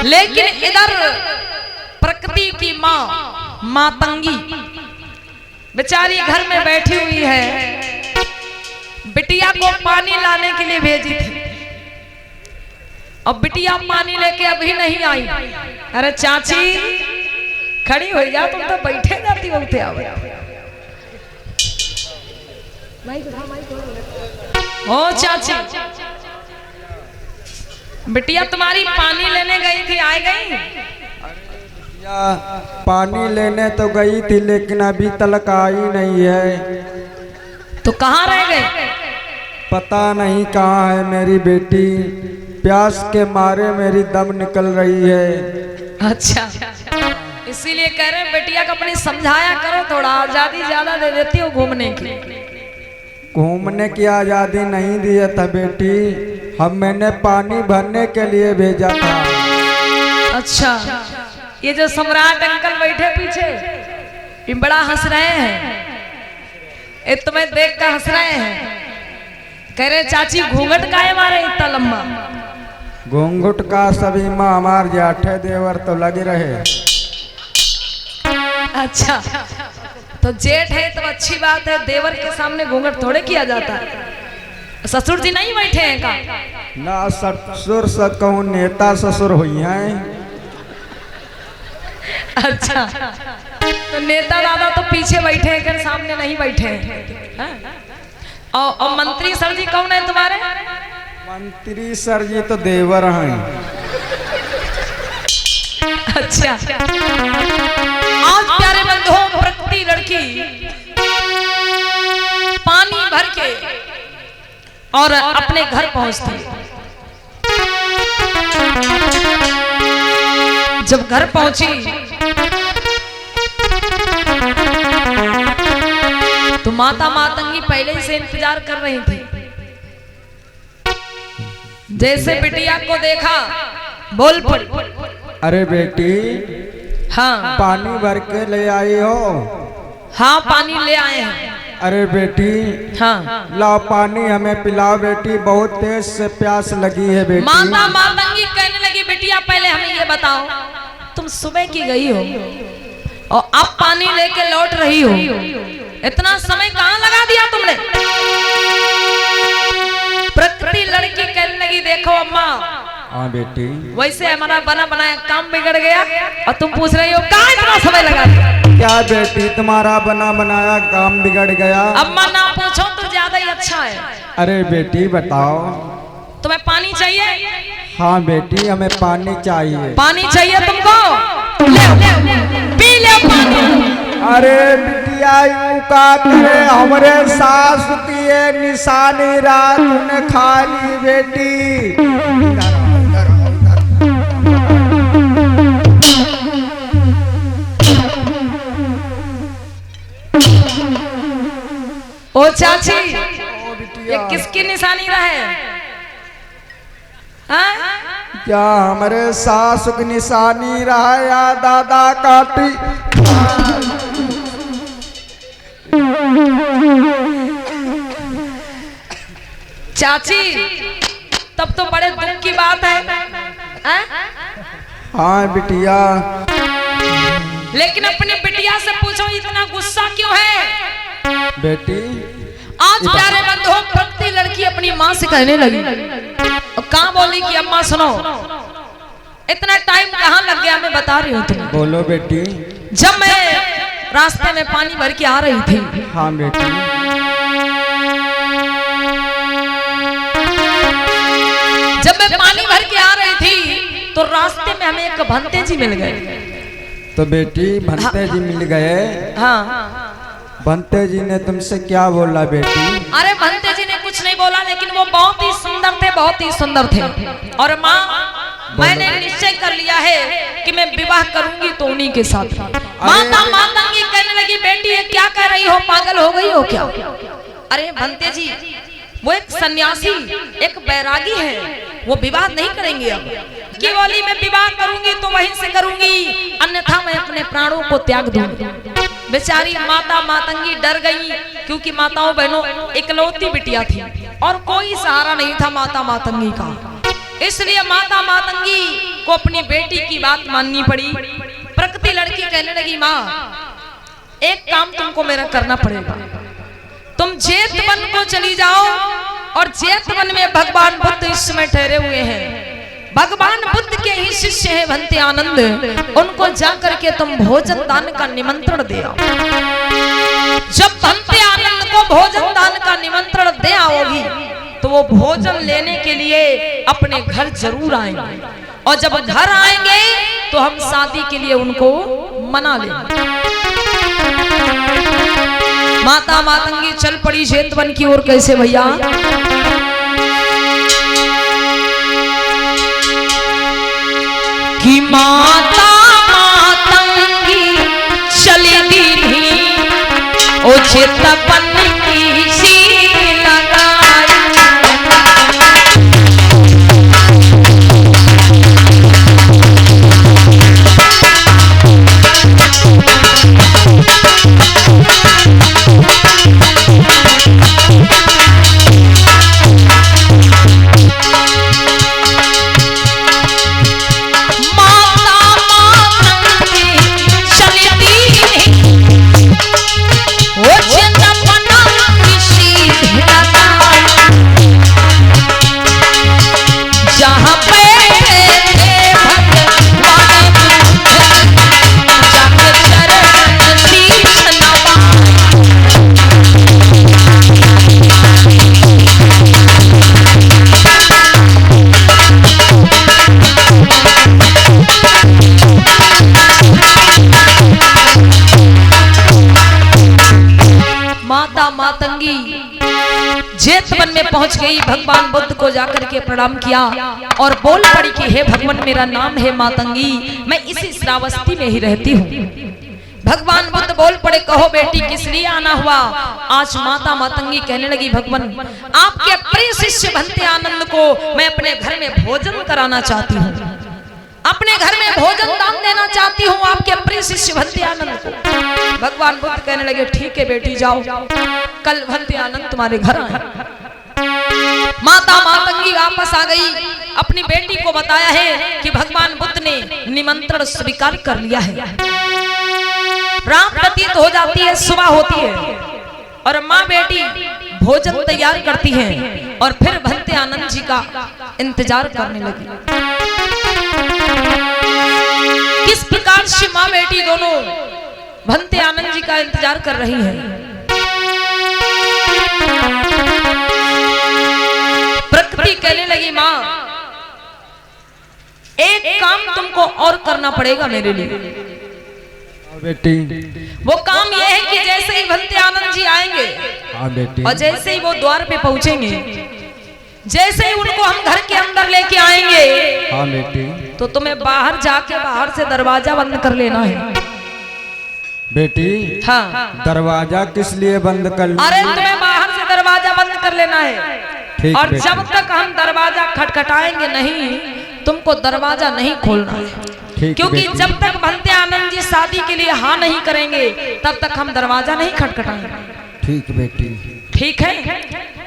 लेकिन इधर प्रकृति की माँ मातंगी बेचारी घर में बैठी हुई है, बिटिया को पानी लाने के लिए भेजी थी। अब बिटिया पानी लेके अभी नहीं आई। अरे चाची खड़ी हो जा, तुम तो बैठे जाती बोलते आओ। ओ चाची, बिटिया तुम्हारी पानी लेने गई थी, आ गई? पानी लेने तो गई थी लेकिन अभी तक आई नहीं है। तो कहाँ रह गए? पता नहीं कहाँ है मेरी बेटी, प्यास के मारे मेरी दम निकल रही है। अच्छा, इसीलिए कह रहे हैं बेटिया को अपनी समझाया करो, थोड़ा आजादी ज्यादा दे देती हो घूमने की। घूमने की आजादी नहीं दिया था बेटी, हम मैंने पानी भरने के लिए भेजा था। अच्छा, ये जो सम्राट अंकल बैठे पीछे ये बड़ा हंस रहे हैं, ये तुम्हें देख कर हंस रहे हैं। कह रहे चाची घूंघट काहे मारे इतना लंबा? घूंघट का सभी माँ हमार जाठे देवर तो लगे रहे। अच्छा, तो जेठ है तो अच्छी बात है, देवर के सामने घूंघट थोड़े किया जाता है। ससुर जी नहीं बैठे हैं का? ना ससुर सत कहूँ नेता ससुर हुई हैं। अच्छा, तो नेता दादा तो पीछे बैठे हैं, सामने नहीं बैठे हैं। और मंत्री सर जी कौन है तुम्हारे? मंत्री सर जी तो देवर हैं। अच्छा, आज प्यारे बंधुओं, प्रकृति लड़की पानी भर के और अपने घर पहुंचती। जब घर पहुंची तो माता मातंगी पहले से इंतजार कर रही थी। जैसे बिटिया को देखा बोल पड़ी, अरे बेटी, हाँ पानी भर के ले आई हो? हाँ पानी ले आए हैं। अरे बेटी, हाँ लाओ पानी हमें पिलाओ बेटी, बहुत तेज से प्यास लगी है बेटी। माता मातंगी कहने लगी, बिटिया पहले हमें ये बताओ, तुम सुबह की गई हो और अब पानी लेके लौट रही हो, इतना समय कहाँ लगा दिया तुमने? प्रकृति लड़की कहने लगी, देखो अम्मा, हाँ बेटी, वैसे हमारा बना बनाया काम बिगड़ गया और तुम पूछ रही हो कहाँ इतना समय लगा दिया? क्या बेटी, तुम्हारा बना बनाया काम बिगड़ गया? अम्मा ना पूछो तो ज्यादा ही अच्छा है। अरे बेटी बताओ, तुम्हें पानी चाहिए? हाँ बेटी, हमें पानी चाहिए। पानी चाहिए तुमको? ले पी ले पानी। अरे बिटिया यूं का करे, हमरे सास की निशानी रात ने खा ली बेटी। ओ चाची, ये किसकी निशानी रहे? हाँ? क्या हमारे सास की निशानी रहा या दादा काटी? चाची, तब तो बड़े दुख की बात है। हाँ बिटिया, लेकिन अपनी बिटिया से पूछो इतना गुस्सा क्यों है? बेटी, आज प्यारे बंधुओं, प्रकृति लड़की अपनी माँ से कहने लगी और कहाँ बोली कि अम्मा सुनो, इतना टाइम कहाँ लग गया, मैं बता रही हूँ तुम्हें। बोलो बेटी। जब मैं रास्ते में पानी भर के आ रही थी, हाँ बेटी, जब मैं पानी भर के आ रही थी तो रास्ते में हमें एक भंते जी मिल गए। तो बेटी भंते जी मिल गए? हाँ। भंते जी ने तुमसे क्या बोला बेटी? अरे भंते जी ने कुछ नहीं बोला, लेकिन वो बहुत ही सुंदर थे, बहुत ही सुंदर थे। और माँ, मैंने निश्चय कर लिया है कि मैं विवाह करूंगी तो उन्हीं के साथ। माता मातंगी कहने लगी, बेटी ये क्या कह रही हो, पागल हो गई हो क्या? अरे भंते जी, वो एक सन्यासी, एक बैरागी है, वो विवाह नहीं करेंगे। अब की बोली मैं विवाह करूंगी तो वहीं से करूंगी, अन्यथा मैं अपने प्राणों को त्याग दूंगी। बेचारी माता मातंगी डर गई, क्योंकि माताओं बहनों इकलौती बिटिया थी और कोई सहारा नहीं था माता मातंगी का। इसलिए माता मातंगी को अपनी बेटी की बात माननी पड़ी। प्रकृति लड़की कहने लगी, माँ एक काम तुमको मेरा करना पड़ेगा, तुम जेतवन को चली जाओ और जेतवन में भगवान बुद्ध इस समय ठहरे हुए हैं। भगवान बुद्ध के ही शिष्य हैं भंते आनंद, उनको जाकर के तुम भोजन दान का निमंत्रण दे आओ। जब भंते आनंद को भोजन दान का निमंत्रण दे आओगी तो वो भोजन लेने के लिए अपने घर जरूर आएंगे, और जब घर आएंगे तो हम शादी के लिए उनको मना लेंगे। माता मातंगी चल पड़ी जेतवन की ओर। कैसे भैया? कि माता मातंगी चली दी ओ जेतवन की सी लगाई। मातंगी जेतवन में पहुंच गई, भगवान बुद्ध को जाकर के प्रणाम किया और बोल पड़ी कि हे भगवान, मेरा नाम है मातंगी, मैं इसी श्रावस्ती में ही रहती हूँ। भगवान बुद्ध बोल पड़े, कहो बेटी किस लिए आना हुआ? आज माता मातंगी कहने लगी, भगवान आपके प्रिय शिष्य भंते आनंद को मैं अपने घर में भोजन कराना चाहती हूँ, अपने घर में भोजन दान देना चाहती हूँ आपके प्रिय शिष्य भंते आनंद को। भगवान बुद्ध कहने लगे, ठीक है बेटी जाओ, कल भंते आनंद तुम्हारे घर आए। माता मातंगी वापस आ गई, अपनी बेटी को बताया है कि भगवान बुद्ध ने निमंत्रण स्वीकार कर लिया है। रात प्रतीत हो जाती है, सुबह होती है और माँ बेटी भोजन तैयार करती हैं और फिर भंते आनंद जी का इंतजार करने लगी। किस प्रकार से माँ बेटी दोनों भंते आनंद जी का इंतजार कर रही हैं। प्रकृति कहने लगी, माँ एक काम तुमको और करना पड़ेगा मेरे लिए बेटी। वो काम यह है कि जैसे ही भंते आनंद जी आएंगे बेटी, और जैसे ही वो द्वार पे पहुंचेंगे, जैसे ही उनको हम घर के अंदर लेके आएंगे बेटी, तो तुम्हें बाहर जाके बाहर से दरवाजा बंद कर लेना है बेटी। हाँ, दरवाजा किस लिए बंद कर? अरे तुम्हें बाहर से दरवाजा बंद कर लेना है। ठीक और बेटी। जब तक हम दरवाजा खटखटाएंगे नहीं, तुमको दरवाजा नहीं खोलना है, क्योंकि जब तक भंते आनंद जी शादी के लिए हाँ नहीं करेंगे तब तक हम दरवाजा नहीं खटखटाएंगे। ठीक बेटी। ठीक है?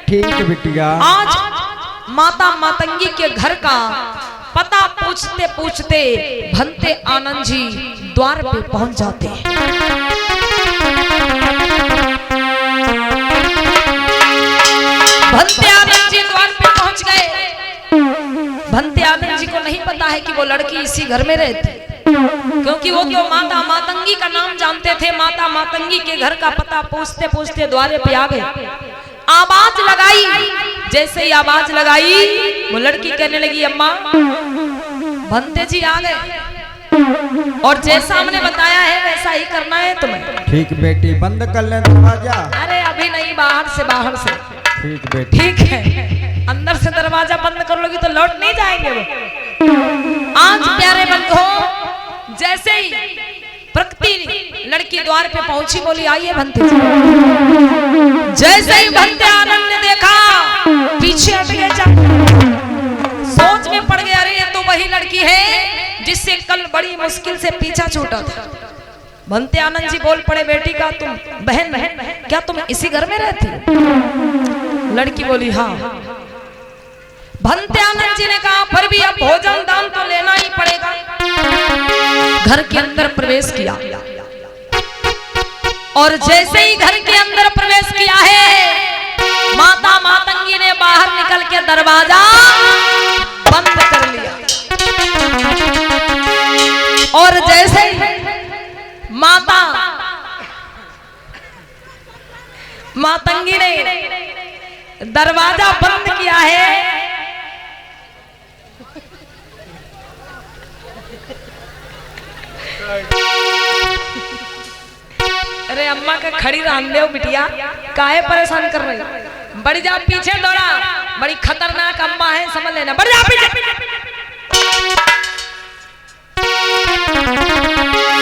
ठीक है बिटिया। आज माता मातंगी के घर का पता पूछते पूछते भंते आनंद जी द्वार पे पहुंच जाते हैं। भंते आनंद जी द्वार पे पहुंच गए। भंते आनंद जी को नहीं पता है कि वो लड़की इसी घर में रहती, क्योंकि वो तो माता मातंगी का नाम जानते थे। माता मातंगी के घर का पता पूछते पूछते द्वारे पे आ गए। आवाज लगाई, जैसे ही आवाज लगाई वो लड़की कहने लगी, अम्मा भंते जी आ गए और जैसा हमने बताया है वैसा ही करना है तुम्हें। ठीक बेटी, बंद कर ले दरवाजा। अरे अभी नहीं, बाहर से, बाहर से। ठीक बेटी। ठीक है, अंदर से दरवाजा बंद कर लोगी तो लौट नहीं जाएंगे वो। आज प्यारे बंधुओं, जैसे ही प्रकृति लड़की द्वार पे पहुंची, बोली आइए भंते जी। जैसे ही भंते आनंद ने देखा, पीछे हट गए, सोच में पड़ गया, अरे ये तो वही लड़की है जिससे कल बड़ी मुश्किल से पीछा छूटा था। भंते आनंद जी बोल पड़े, बेटी का तुम बहन, क्या तुम इसी घर में रहती? लड़की बोली हाँ। भंते आनंद जी ने कहा फिर भी अब भोजन दान तो लेना ही पड़ेगा। घर के अंदर प्रवेश किया और जैसे ही घर के अंदर प्रवेश किया है, माता मातंगी ने बाहर निकल के दरवाजा बंद कर लिया। और जैसे ही माता मातंगी ने दरवाजा बंद किया है, अरे अम्मा का खड़ी रान दे बिटिया, काहे परेशान कर रही, बढ़ जा पीछे दौड़ा, बड़ी खतरनाक अम्मा है समझ लेना, बढ़ जा पीछे।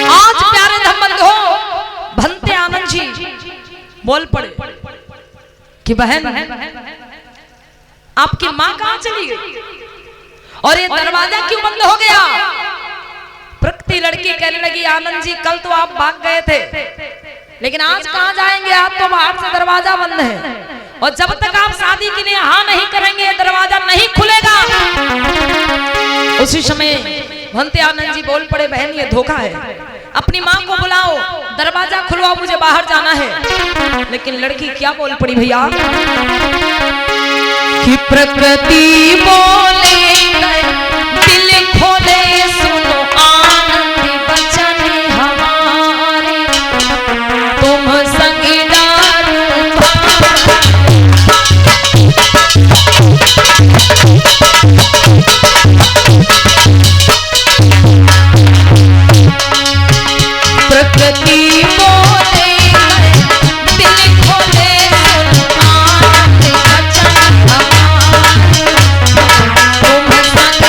आज प्यारे धम्मबंधो भंते आनंद जी बोल पड़े कि बहन आपकी माँ कहाँ चली गई और ये दरवाजा क्यों बंद हो गया। प्रकृति लड़की कहने लगी, आनंद जी कल तो आप भाग गए थे, लेकिन आज कहाँ जाएंगे, आप तो बाहर से दरवाजा बंद है और जब तक आप शादी के लिए हाँ नहीं करेंगे दरवाजा नहीं खुलेगा। उसी समय भंते आनंद जी बोल पड़े, बहन ये धोखा है, अपनी माँ को बुलाओ, दरवाजा खुलवाओ, मुझे बाहर जाना है। लेकिन लड़की क्या बोल पड़ी भैया कि प्रकृति बोले दिल खोले, सुनो आनंद बचन हमारे, तुम संग डारो प्रकृति बोले दिल खोले, सुनो आनंद बचन हमारे, तुम संग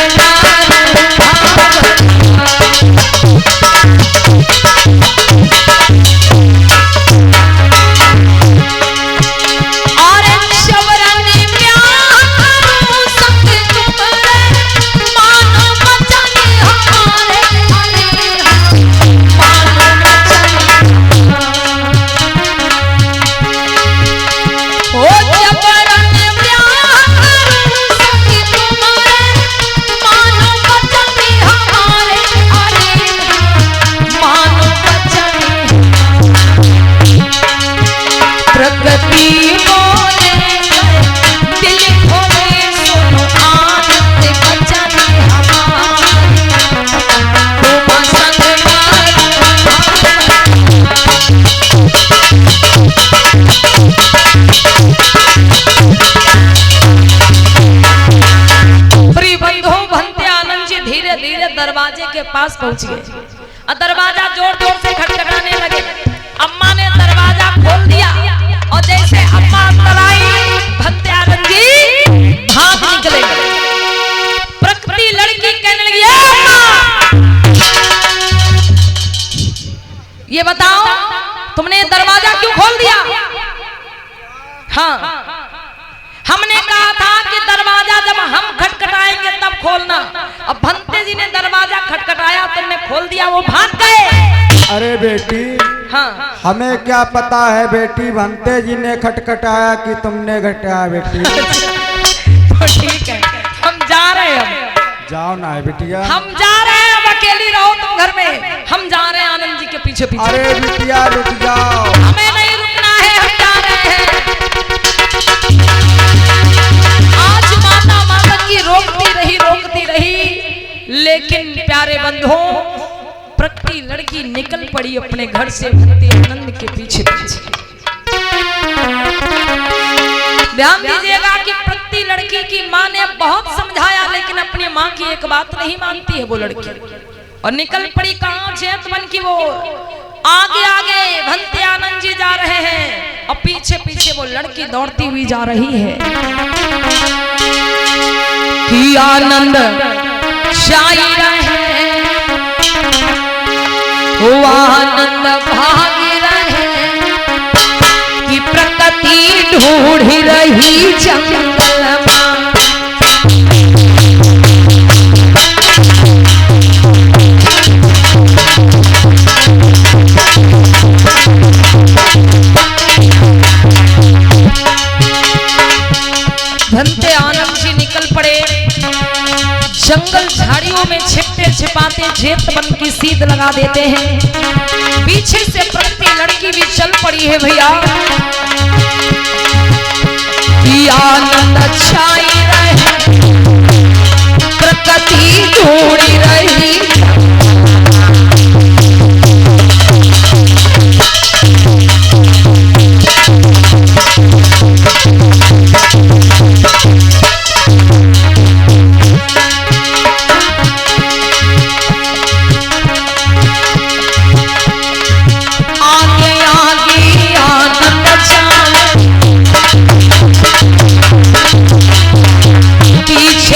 दरवाजे के पास पहुंच गए। दरवाजा जोर जोर से खटखटाने लगे। अम्मा ने दरवाजा खोल दिया और जैसे अम्मा अंदर आई, भंते आनंद जी भाग निकले। प्रकृति लड़की कहने लगी, ये बताओ तुमने दरवाजा क्यों खोल दिया। हाँ, हमने कहा था कि दरवाजा जब हम खटखटाएंगे तब खोलना। अब भंते जी ने दरवाजा खटखटाया, तुमने खोल दिया, वो भाग गए। अरे बेटी, हाँ, हमें क्या पता है बेटी, भंते जी ने खटखटाया कि तुमने घटाया बेटी। तो ठीक है, हम जा रहे हैं। जाओ ना बिटिया, हम जा रहे हैं, अब अकेली रहो तुम घर में, हम जा रहे हैं आनंद जी के पीछे पीछे। अरे बिटिया रुक जाओ, हमें नहीं रुकना है, हम जा रहे हैं। आज माता मातंगी रोकती रही, लेकिन प्यारे बंधुओं प्रकृति लड़की निकल पड़ी अपने घर से भंते आनंद के पीछे पीछे। ध्यान दीजिएगा कि प्रकृति लड़की की माँ ने बहुत समझाया, लेकिन अपनी माँ की एक बात नहीं मानती है वो लड़की, और निकल पड़ी कहाँ, चेत बन की वो आगे आगे भंते आनंद जी जा रहे हैं और पीछे पीछे वो लड़की दौड़ती हुई जा रही है कि आनंद शाही रहे, वो आनंद भाग रहे, कि प्रकृति ढूंढ रही जंगल में। भंते आनंद जी निकल पड़े सामने जेत बन की सीध लगा देते हैं। पीछे से प्रकृति लड़की भी चल पड़ी है भैया। आनंद छाई रहे प्रकृति ढूंढी रही।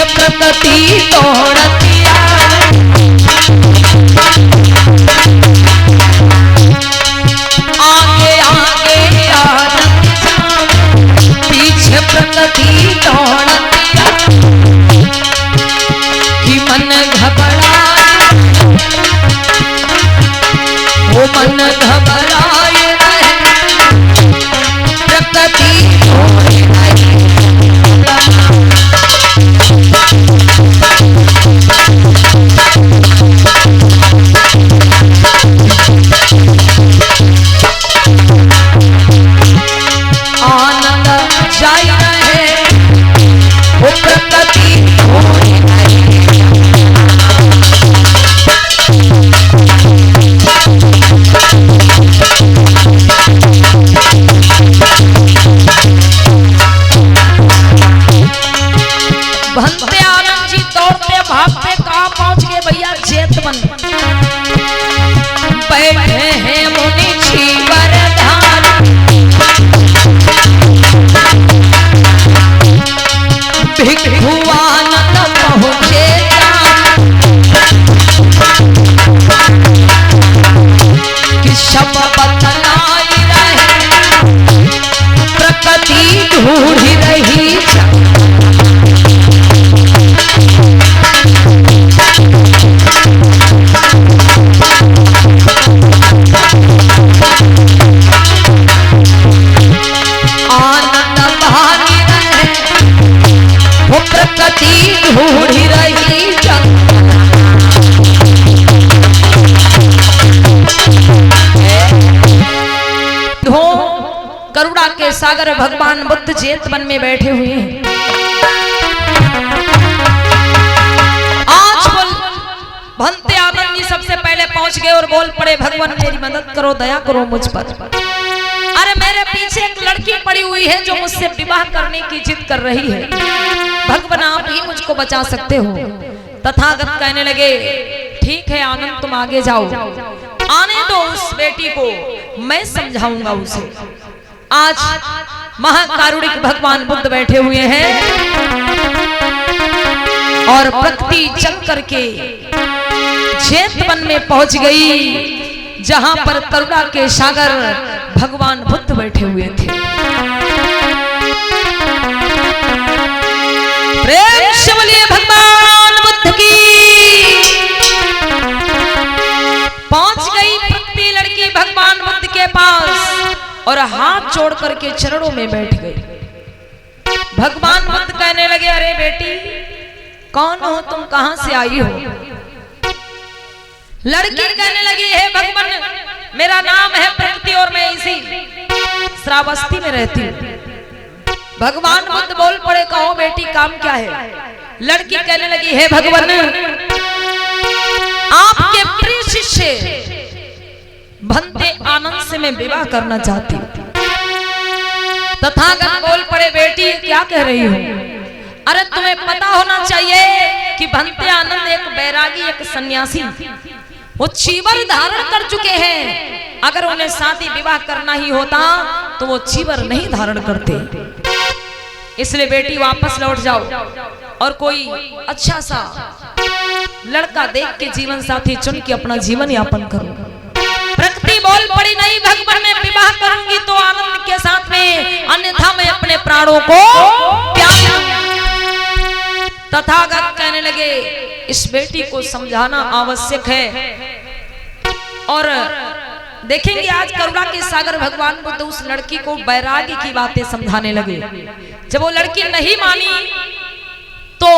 प्रकृति तोड़तिया आगे आगे आनंद पीछे प्रकृति तोड़तिया कि मन घबराए वो मन घबराए रहे प्रकृति तोड़े रहे। आनंद जाई रहे वो प्रकृति ढूंढी रही। भंते आनंद जी दौड़ते भागते कहाँ पहुंच गए भैया? जेत बन बैठे हैं मुनि छीवर धार। भिक्षुआनंद पहुंचे कि सब बतलाई रहे प्रकृति ढूंढी रही। आनंद भागी रहे वो प्रकृति ढूंढी रही। करुणा के सागर भगवान बुद्ध जेत वन में बैठे हुए हैं। आज बोल भंते आनंद जी सबसे पहले पहुंच गए और बोल पड़े, भगवान मेरी मदद करो, दया करो मुझ पर। अरे मेरे पीछे एक लड़की पड़ी हुई है जो मुझसे विवाह करने की जिद कर रही है। भगवान आप ही मुझको बचा सकते हो। तथागत कहने लगे, ठीक है आनंद तुम आगे जाओ, आने दो उस बेटी को, मैं समझाऊंगा उसे। आज महाकारुणिक भगवान बुद्ध बैठे हुए हैं और प्रकृति चल करके जेत वन में पहुंच गई जहां पर करुणा के सागर भगवान बुद्ध बैठे हुए थे। प्रेम से बोलिए भगवान बुद्ध की। पहुंच गई प्रकृति लड़की भगवान बुद्ध के पास और हाथ जोड़ करके चरणों में बैठ गई। भगवान बुद्ध कहने लगे, अरे बेटी कौन हो तुम, कहां से आई हो? लड़की कहने लगी, है भगवान मेरा नाम है प्रकृति और मैं इसी श्रावस्ती में रहती हूँ। भगवान बुद्ध बोल पड़े, कहो बेटी काम क्या है? लड़की कहने लगी, है भगवान आपके प्रिय शिष्य भंते आनंद से मैं विवाह करना चाहती हूँ। तथागत बोल पड़े, बेटी क्या कह रही हो? अरे तुम्हें पता होना चाहिए कि भंते आनंद एक बैरागी, एक सन्यासी, वो चीवर धारण कर चुके हैं। अगर उन्हें शादी विवाह करना ही होता तो वो चीवर नहीं धारण करते। इसलिए बेटी वापस लौट जाओ और कोई अच्छा सा लड़का देख के जीवन साथी चुन के अपना जीवन यापन करो। प्रकृति बोल पड़ी, नहीं भगवान मैं विवाह करूंगी तो आनंद के साथ में, अन्यथा मैं अपने प्राणों को त्याग दूंगी। तथागत कहने लगे, इस बेटी को समझाना आवश्यक है। और देखेंगे आज करुणा के सागर भगवान बुद्ध उस लड़की को बैरागी की बातें समझाने लगे। जब वो लड़की नहीं मानी तो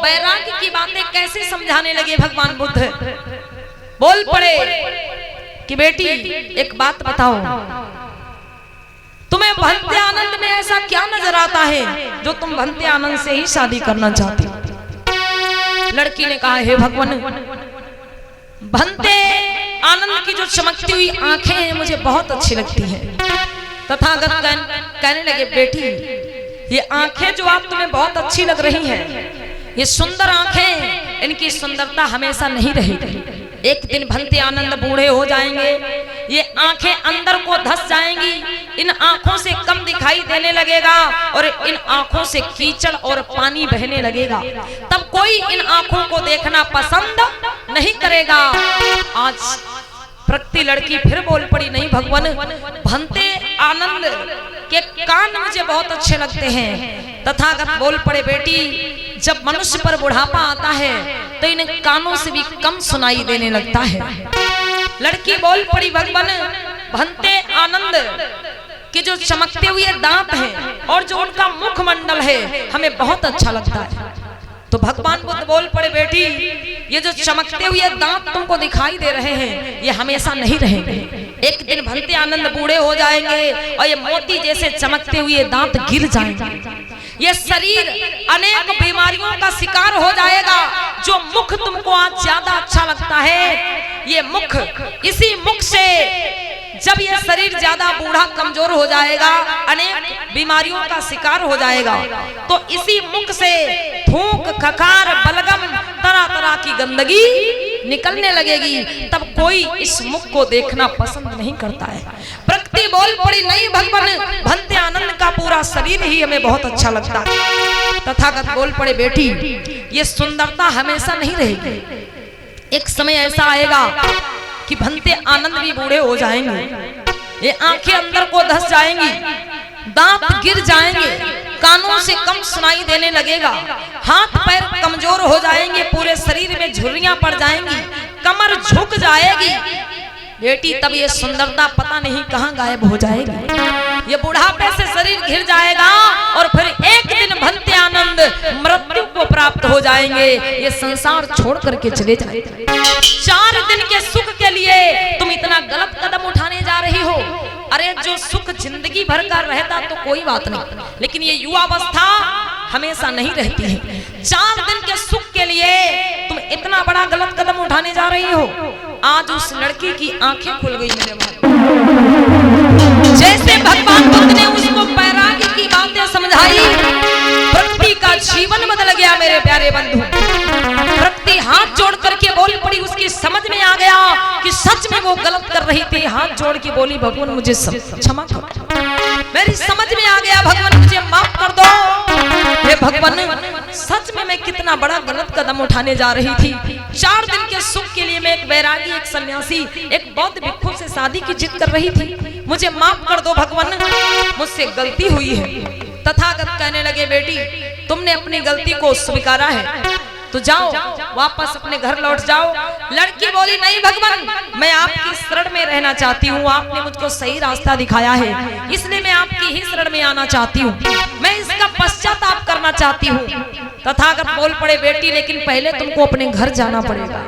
वैराग्य की बातें कैसे समझाने लगे भगवान बुद्ध। बोल पड़े कि बेटी एक बात बताओ, तुम्हें भंते आनंद में ऐसा क्या नजर आता है जो तुम भंते आनंद से ही शादी करना चाहती हो। लड़की ने कहा, हे भगवान, भंते आनंद की जो चमकती हुई आंखें हैं मुझे बहुत अच्छी लगती हैं। तथागत कहने लगे, बेटी ये आंखें जो आप तुम्हें बहुत अच्छी लग रही हैं, ये सुंदर आंखें, इनकी सुंदरता हमेशा नहीं रहेगी। एक दिन भंते आनंद बूढ़े हो जाएंगे, ये आंखें अंदर को धस जाएंगी, इन आंखों से कम दिखाई देने लगेगा और इन आंखों से कीचड़ और पानी बहने लगेगा। तब कोई इन आंखों को देखना पसंद नहीं करेगा। आज प्रकृति लड़की फिर बोल पड़ी, नहीं भगवान, भंते आनंद के कान मुझे बहुत अच्छे लगते हैं। तथागत बोल पड़े, बेटी जब मनुष्य पर बुढ़ापा आता है तो इन कानों से भी कम सुनाई देने लगता है। लड़की बोल पड़ी, भगवान, भंते आनंद के जो चमकते हुए दांत हैं और जो उनका मुखमंडल है हमें बहुत अच्छा लगता है। तो भगवान बुद्ध बोल पड़े, बेटी ये जो चमकते हुए दांत तुमको दिखाई दे रहे हैं ये हमेशा नहीं रहेंगे। एक दिन भंते आनंद बूढ़े हो जाएंगे और ये मोती जैसे चमकते हुए दांत गिर जाएंगे। ये शरीर अनेक बीमारियों का शिकार हो जाएगा। जो मुख तुमको आज ज्यादा अच्छा लगता है, ये मुख, इसी मुख से जब ये शरीर ज्यादा बूढ़ा कमजोर हो जाएगा, अनेक बीमारियों का शिकार हो जाएगा, तो इसी मुख से थूक, खकार, बलगम, तरह तरह की गंदगी निकलने लगेगी। तब कोई इस मुख को देखना पसंद नहीं करता है। प्रकृति बोल पड़ी, नहीं भगवान, भंते आनंद का पूरा शरीर ही हमें बहुत अच्छा लगता है। तथागत बोल पड़े, बेटी ये सुंदरता हमेशा नहीं रहेगी। एक समय ऐसा आएगा कि भंते आनंद भी बूढ़े हो जाएंगे, ये आंखें अंदर को धस जाएंगी, दांत गिर जाएंगे, कानों से कम सुनाई देने लगेगा, हाथ पैर कमजोर हो जाएंगे, पूरे शरीर में झुर्रियां पड़ जाएंगी, कमर झुक जाएगी। बेटी तब ये सुंदरता पता नहीं कहां गायब हो जाएगी। ये बुढ़ापे से शरीर घिर जाएगा और फिर एक दिन भंते आनंद मृत्यु को प्राप्त हो जाएंगे, ये संसार छोड़ करके चले जाएंगे। 4 दिन के सुख के लिए तुम इतना गलत कदम उठाने जा रही हो। अरे जो सुख जिंदगी भर का रहता तो कोई बात नहीं, लेकिन ये युवावस्था हमेशा नहीं रहती है। 4 दिन के सुख के लिए तुम इतना बड़ा गलत कदम उठाने जा रही हो। आज उस लड़की की आंखें खुल गई मेरे भाई। जैसे भगवान बुद्ध ने उसको वैराग्य की बातें समझाई, प्रकृति का जीवन बदल गया मेरे प्यारे बंधु। प्रकृति हाथ जोड़ करके बोल पड़ी, उसकी समझ में आ गया कि सच में वो गलत कर रही थी। हाथ जोड़ के बोली, भगवान मुझे क्षमा करो, मेरी समझ में आ गया, भगवान मुझे माफ कर दो। हे भगवान, सच में मैं कितना बड़ा गलत कदम उठाने जा रही थी। 4 दिन के सुख के लिए मैं एक वैरागी, एक सन्यासी, एक बौद्ध भिक्षु से शादी की जिद कर रही थी। मुझे माफ कर दो भगवान, मुझसे गलती हुई है। तथागत कहने लगे, बेटी तुमने अपनी गलती को स्वीकारा है तो जाओ वापस अपने घर लौट जाओ। लड़की बोली, नहीं भगवान, मैं आपकी शरण में रहना चाहती हूँ। आपने मुझको सही रास्ता दिखाया है, इसलिए मैं आपकी ही शरण में आना चाहती हूँ, मैं इसका पश्चाताप करना चाहती हूँ। तथागत बोल पड़े, बेटी लेकिन पहले तुमको अपने घर जाना पड़ेगा,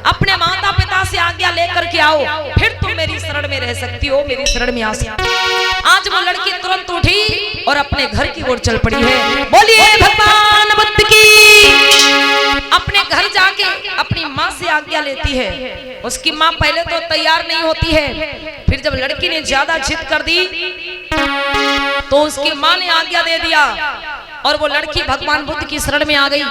अपने माता पिता से आज्ञा लेकर के आओ, फिर तुम मेरी शरण में रह सकती हो, मेरी शरण में आ सकती हो। आज वो लड़की तुरंत उठी और अपने घर की ओर चल पड़ी है। बोलिए भगवान बुद्ध की। अपने घर जाके अपनी माँ से आज्ञा लेती है। उसकी माँ पहले तो तैयार नहीं होती है, फिर जब लड़की ने ज्यादा जिद कर दी तो उसकी माँ ने आज्ञा दे दिया और वो लड़की भगवान बुद्ध की शरण में आ गई,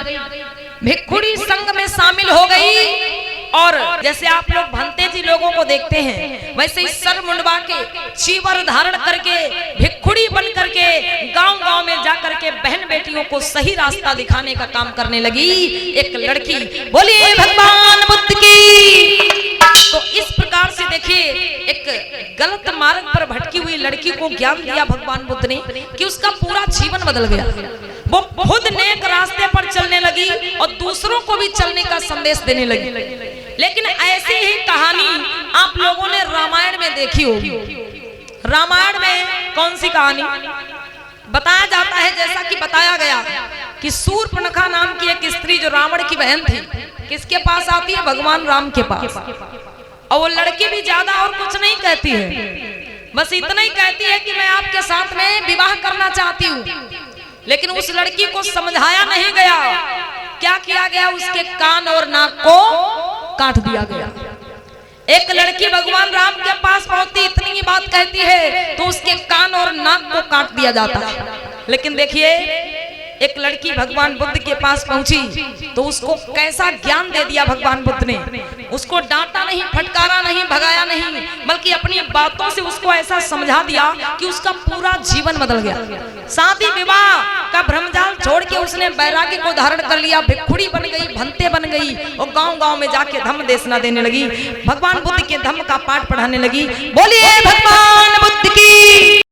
भिक्षुणी संघ में शामिल हो गई। और जैसे आप लोग भंते जी लोगों को देखते हैं, वैसे ही सर मुंडवा के, चीवर धारण करके, भिक्षुणी बन करके गांव-गांव में जाकर के बहन बेटियों को सही रास्ता दिखाने का काम करने लगी एक लड़की। बोलिए भगवान बुद्ध की। तो इस प्रकार से देखिए, एक गलत मार्ग पर भटकी हुई लड़की को ज्ञान दिया भगवान बुद्ध ने कि उसका पूरा जीवन बदल गया। वो खुद नेक रास्ते पर चलने लगी और दूसरों को भी चलने का संदेश देने लगी। लेकिन ऐसी ही कहानी आप लोगों ने रामायण में देखी होगी। रामायण में कौन सी कहानी बताया जाता है, जैसा कि बताया गया कि शूर्पणखा नाम की एक स्त्री जो रावण की बहन थी, किसके पास आती है? भगवान राम के पास। और वो लड़की भी ज्यादा और कुछ नहीं कहती है, बस इतना ही कहती है कि मैं आपके साथ में विवाह करना चाहती हूँ। लेकिन उस लड़की को समझाया नहीं गया। क्या किया गया? उसके कान और नाक को काट दिया गया। एक लड़की भगवान राम के पास पहुंचती, इतनी ही बात कहती है तो उसके कान और नाक को काट दिया जाता। लेकिन देखिए, एक लड़की भगवान बुद्ध के पास पहुंची तो उसको कैसा ज्ञान दे दिया भगवान बुद्ध ने। उसको डांटा नहीं, फटकारा नहीं, भगाया नहीं, बल्कि अपनी बातों से उसको ऐसा समझा दिया कि उसका पूरा जीवन बदल गया। शादी विवाह का भ्रमजाल छोड़ के उसने वैराग्य को धारण कर लिया, भिक्षुड़ी बन गई, भंते बन गई और गांव-गांव में जाके धम्म देशना देने लगी, भगवान बुद्ध के धम्म का पाठ पढ़ाने लगी। बोलिए भगवान बुद्ध की।